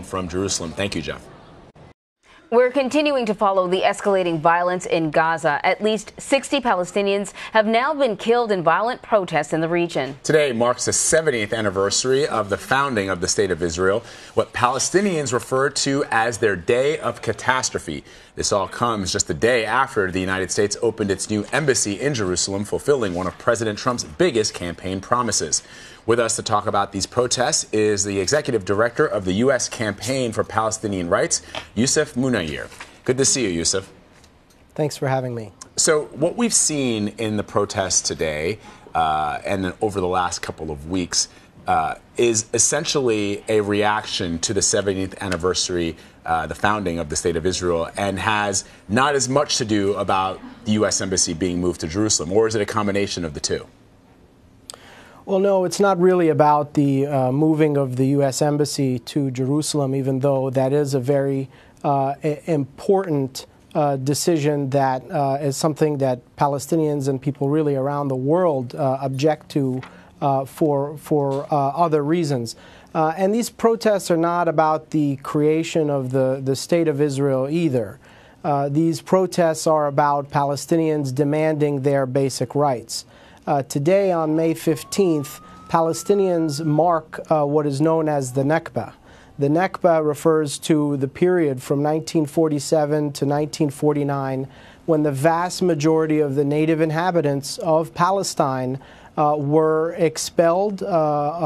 From Jerusalem. Thank you, Jeff. We're continuing to follow the escalating violence in Gaza. At least 60 Palestinians have now been killed in violent protests in the region. Today marks the 70th anniversary of the founding of the State of Israel, what Palestinians refer to as their day of catastrophe. This all comes just a day after the United States opened its new embassy in Jerusalem, fulfilling one of President Trump's biggest campaign promises. With us to talk about these protests is the executive director of the U.S. Campaign for Palestinian Rights, Yousef Munayyer. Good to see you, Yousef. Thanks for having me. So what we've seen in the protests today and then over the last couple of weeks is essentially a reaction to the 70th anniversary, the founding of the State of Israel, and has not as much to do about the U.S. Embassy being moved to Jerusalem, or is it a combination of the two? Well, no, it's not really about the moving of the U.S. Embassy to Jerusalem, even though that is a very important decision that is something that Palestinians and people really around the world object to for other reasons. And these protests are not about the creation of the State of Israel either. These protests are about Palestinians demanding their basic rights. Today, on May 15th, Palestinians mark what is known as the Nakba. The Nakba refers to the period from 1947 to 1949 when the vast majority of the native inhabitants of Palestine were expelled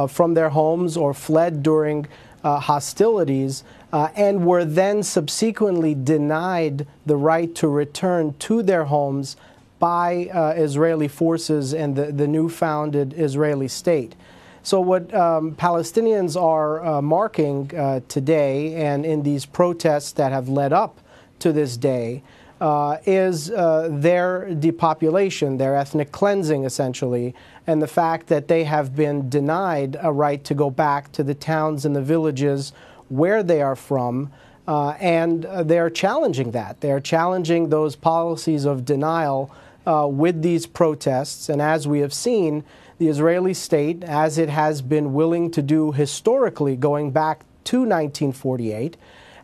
from their homes or fled during hostilities and were then subsequently denied the right to return to their homes by Israeli forces and the new founded Israeli state. So what Palestinians are marking today and in these protests that have led up to this day is their depopulation, their ethnic cleansing essentially, and the fact that they have been denied a right to go back to the towns and the villages where they are from. And they're challenging that. They're challenging those policies of denial with these protests. And as we have seen, the Israeli state, as it has been willing to do historically going back to 1948,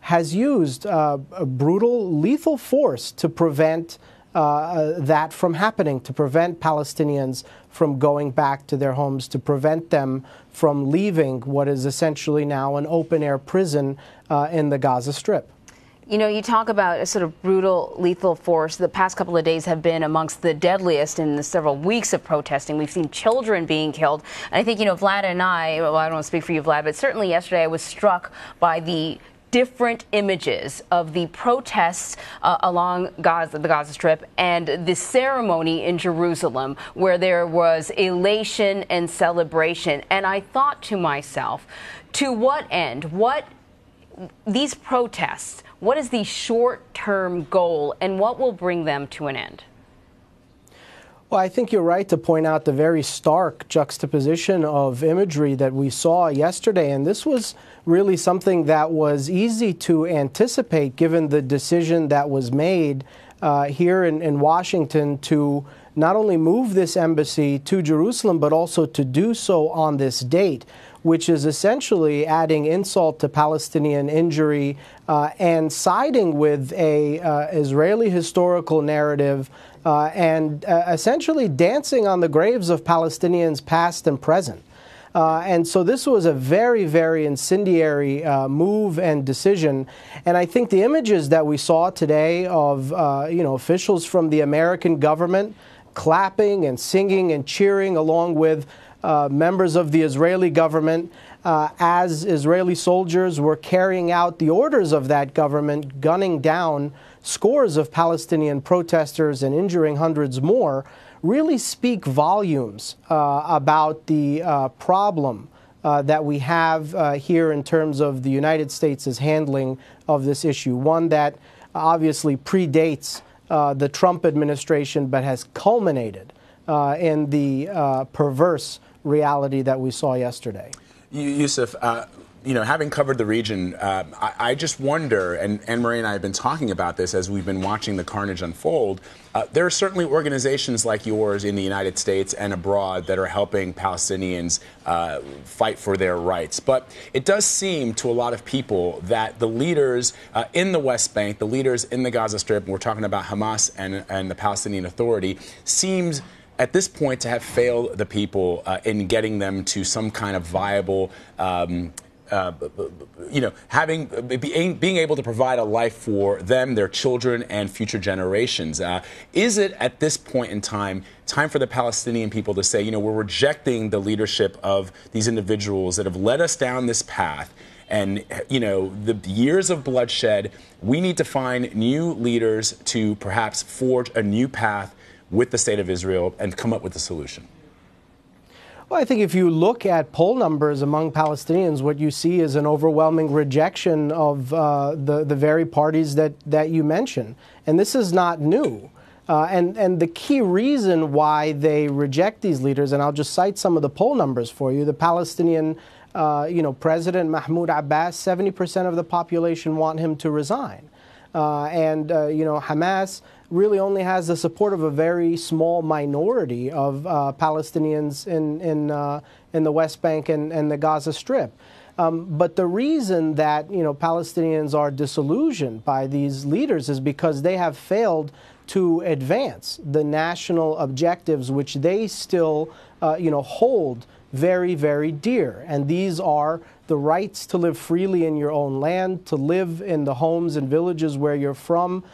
has used a brutal, lethal force to prevent that from happening, to prevent Palestinians from going back to their homes, to prevent them from leaving what is essentially now an open-air prison in the Gaza Strip. You know, you talk about a sort of brutal, lethal force. The past couple of days have been amongst the deadliest in the several weeks of protesting. We've seen children being killed. And I think, you know, Vlad and I, well, I don't want to speak for you, Vlad, but certainly yesterday I was struck by the different images of the protests along the Gaza Strip and the ceremony in Jerusalem, where there was elation and celebration. And I thought to myself, to what end? What these protests, what is the short-term goal, and what will bring them to an end? Well, I think you're right to point out the very stark juxtaposition of imagery that we saw yesterday. And this was really something that was easy to anticipate given the decision that was made here in Washington to not only move this embassy to Jerusalem, but also to do so on this date, which is essentially adding insult to Palestinian injury and siding with a Israeli historical narrative and essentially dancing on the graves of Palestinians past and present. And so this was a very, very incendiary move and decision. And I think the images that we saw today of officials from the American government clapping and singing and cheering along with members of the Israeli government as Israeli soldiers were carrying out the orders of that government, gunning down scores of Palestinian protesters and injuring hundreds more, really speak volumes about the problem that we have here in terms of the United States' handling of this issue, one that obviously predates the Trump administration but has culminated in the perverse reality that we saw yesterday. Yousef, having covered the region, I just wonder, and Anne-Marie and I have been talking about this as we've been watching the carnage unfold. There are certainly organizations like yours in the United States and abroad that are helping Palestinians fight for their rights. But it does seem to a lot of people that the leaders in the West Bank, the leaders in the Gaza Strip, and we're talking about Hamas and the Palestinian Authority, seems at this point to have failed the people in getting them to some kind of viable being able to provide a life for them, their children, and future generations. Is it at this point in time for the Palestinian people to say, we're rejecting the leadership of these individuals that have led us down this path? And, the years of bloodshed, we need to find new leaders to perhaps forge a new path with the state of Israel and come up with a solution? Well, I think if you look at poll numbers among Palestinians, what you see is an overwhelming rejection of the very parties that you mentioned. And this is not new. And the key reason why they reject these leaders, and I'll just cite some of the poll numbers for you, the Palestinian President Mahmoud Abbas, 70% of the population want him to resign. Hamas really only has the support of a very small minority of Palestinians in the West Bank and the Gaza Strip. But the reason that Palestinians are disillusioned by these leaders is because they have failed to advance the national objectives which they still hold very, very dear. And these are the rights to live freely in your own land, to live in the homes and villages where you're from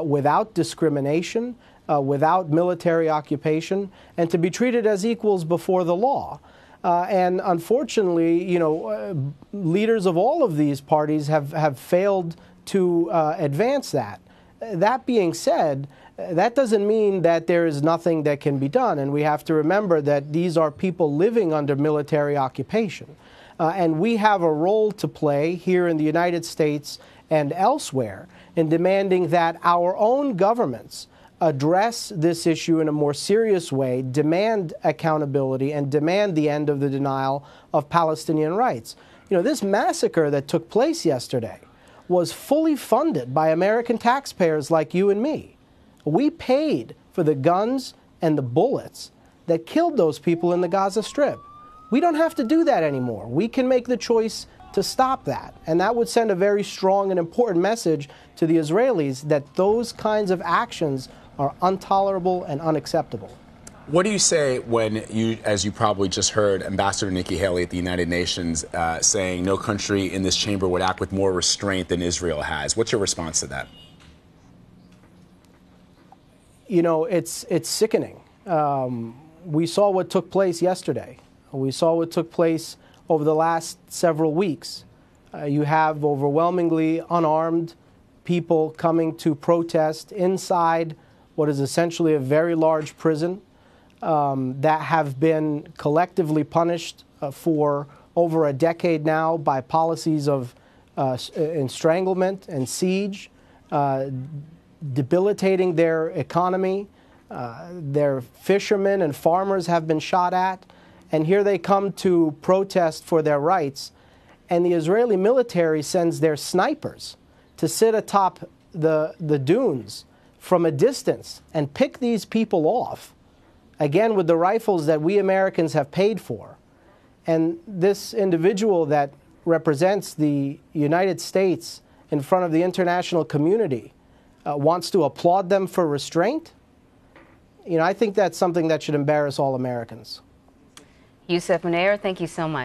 without discrimination, without military occupation, and to be treated as equals before the law. And unfortunately, leaders of all of these parties have failed to advance that. That being said, that doesn't mean that there is nothing that can be done. And we have to remember that these are people living under military occupation. And we have a role to play here in the United States and elsewhere in demanding that our own governments address this issue in a more serious way, demand accountability, and demand the end of the denial of Palestinian rights. This massacre that took place yesterday was fully funded by American taxpayers like you and me. We paid for the guns and the bullets that killed those people in the Gaza Strip. We don't have to do that anymore. We can make the choice to stop that. And that would send a very strong and important message to the Israelis that those kinds of actions are intolerable and unacceptable. What do you say when you, as you probably just heard, Ambassador Nikki Haley at the United Nations saying no country in this chamber would act with more restraint than Israel has? What's your response to that? It's sickening. We saw what took place yesterday. We saw what took place over the last several weeks. You have overwhelmingly unarmed people coming to protest inside what is essentially a very large prison that have been collectively punished for over a decade now by policies of estranglement and siege, debilitating their economy. Their fishermen and farmers have been shot at. And here they come to protest for their rights. And the Israeli military sends their snipers to sit atop the dunes from a distance and pick these people off, again, with the rifles that we Americans have paid for. And this individual that represents the United States in front of the international community wants to applaud them for restraint. I think that's something that should embarrass all Americans. Yousef Munayyer, thank you so much.